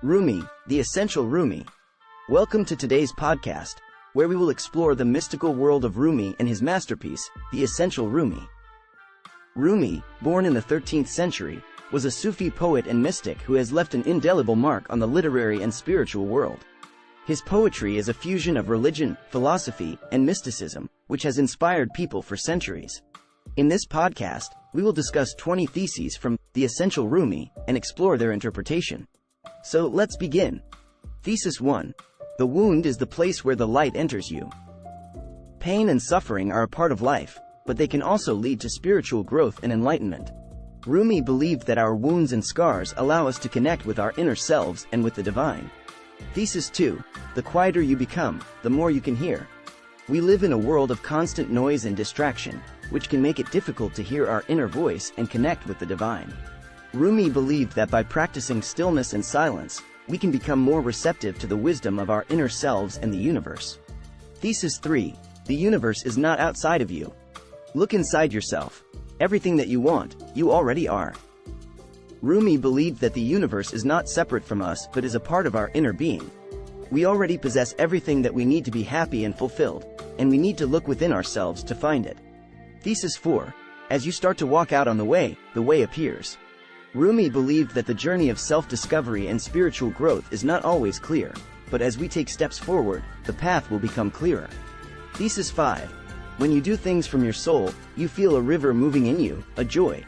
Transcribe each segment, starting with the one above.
Rumi, the Essential Rumi. Welcome to today's podcast, where we will explore the mystical world of Rumi and his masterpiece, the Essential Rumi. Rumi, born in the 13th century, was a Sufi poet and mystic who has left an indelible mark on the literary and spiritual world. His poetry is a fusion of religion, philosophy, and mysticism, which has inspired people for centuries. In this podcast, we will discuss 20 theses from the Essential Rumi and explore their interpretation. So let's begin. Thesis 1. The wound is the place where the light enters you. Pain and suffering are a part of life, but they can also lead to spiritual growth and enlightenment. Rumi believed that our wounds and scars allow us to connect with our inner selves and with the divine. Thesis 2. The quieter you become, the more you can hear. We live in a world of constant noise and distraction, which can make it difficult to hear our inner voice and connect with the divine. Rumi believed that by practicing stillness and silence, we can become more receptive to the wisdom of our inner selves and the universe. Thesis 3. The universe is not outside of you. Look inside yourself. Everything that you want, you already are. Rumi believed that the universe is not separate from us but is a part of our inner being. We already possess everything that we need to be happy and fulfilled, and we need to look within ourselves to find it. Thesis 4. As you start to walk out on the way appears. Rumi believed that the journey of self-discovery and spiritual growth is not always clear, but as we take steps forward, the path will become clearer. Thesis 5. When you do things from your soul, you feel a river moving in you, a joy.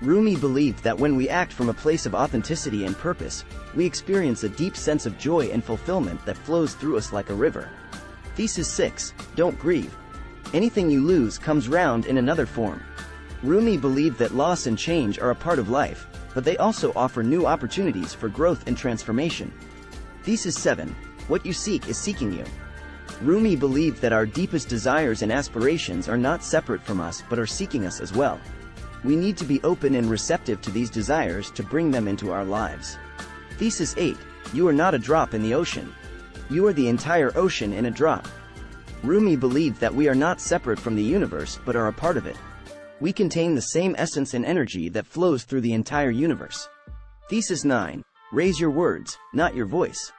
Rumi believed that when we act from a place of authenticity and purpose, we experience a deep sense of joy and fulfillment that flows through us like a river. Thesis 6. Don't grieve. Anything you lose comes round in another form. Rumi believed that loss and change are a part of life, but they also offer new opportunities for growth and transformation. Thesis 7. What you seek is seeking you. Rumi believed that our deepest desires and aspirations are not separate from us but are seeking us as well. We need to be open and receptive to these desires to bring them into our lives. Thesis 8. You are not a drop in the ocean. You are the entire ocean in a drop. Rumi believed that we are not separate from the universe but are a part of it. We contain the same essence and energy that flows through the entire universe. Thesis 9. Raise your words, not your voice.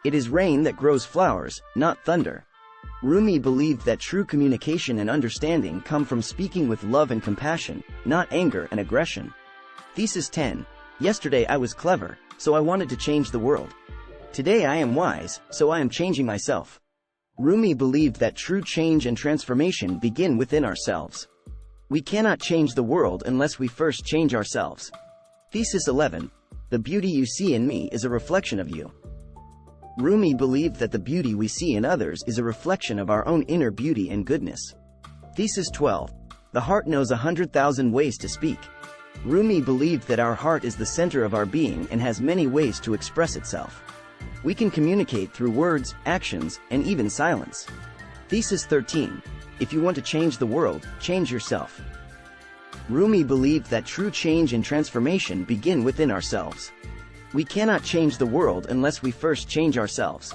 It is rain that grows flowers, not thunder. Rumi believed that true communication and understanding come from speaking with love and compassion, not anger and aggression. Thesis 10. Yesterday I was clever, so I wanted to change the world. Today I am wise, so I am changing myself. Rumi believed that true change and transformation begin within ourselves. We cannot change the world unless we first change ourselves. Thesis 11. The beauty you see in me is a reflection of you. Rumi believed that the beauty we see in others is a reflection of our own inner beauty and goodness. Thesis 12. The heart knows 100,000 ways to speak. Rumi believed that our heart is the center of our being and has many ways to express itself. We can communicate through words, actions, and even silence. Thesis 13. If you want to change the world, change yourself. Rumi believed that true change and transformation begin within ourselves. We cannot change the world unless we first change ourselves.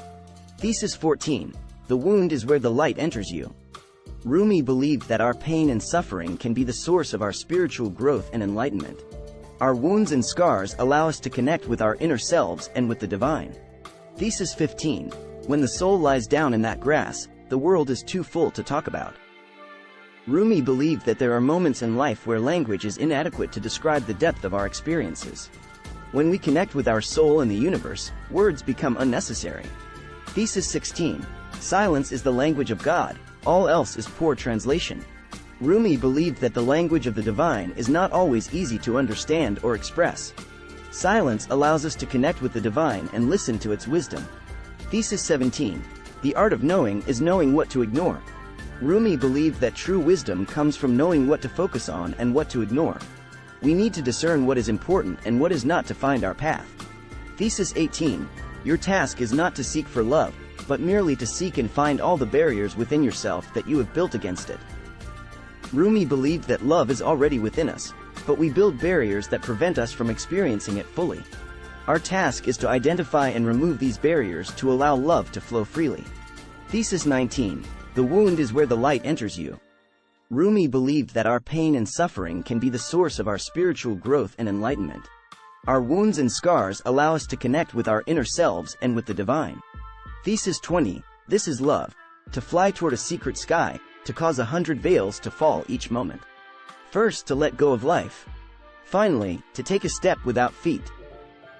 Thesis 14. The wound is where the light enters you. Rumi believed that our pain and suffering can be the source of our spiritual growth and enlightenment. Our wounds and scars allow us to connect with our inner selves and with the divine. Thesis 15. When the soul lies down in that grass, the world is too full to talk about. Rumi believed that there are moments in life where language is inadequate to describe the depth of our experiences. When we connect with our soul and the universe, words become unnecessary. Thesis 16. Silence is the language of God, all else is poor translation. Rumi believed that the language of the divine is not always easy to understand or express. Silence allows us to connect with the divine and listen to its wisdom. Thesis 17. The art of knowing is knowing what to ignore. Rumi believed that true wisdom comes from knowing what to focus on and what to ignore. We need to discern what is important and what is not to find our path. Thesis 18. Your task is not to seek for love, but merely to seek and find all the barriers within yourself that you have built against it. Rumi believed that love is already within us, but we build barriers that prevent us from experiencing it fully. Our task is to identify and remove these barriers to allow love to flow freely. Thesis 19. The wound is where the light enters you. Rumi believed that our pain and suffering can be the source of our spiritual growth and enlightenment. Our wounds and scars allow us to connect with our inner selves and with the divine. Thesis 20. This is love. To fly toward a secret sky, to cause 100 veils to fall each moment. First, to let go of life. Finally, to take a step without feet.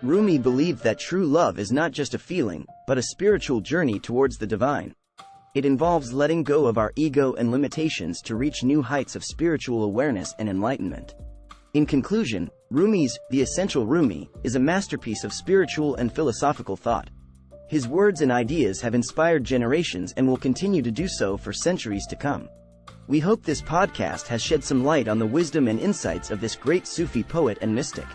Rumi believed that true love is not just a feeling, but a spiritual journey towards the divine. It involves letting go of our ego and limitations to reach new heights of spiritual awareness and enlightenment. In conclusion, Rumi's The Essential Rumi is a masterpiece of spiritual and philosophical thought. His words and ideas have inspired generations and will continue to do so for centuries to come. We hope this podcast has shed some light on the wisdom and insights of this great Sufi poet and mystic.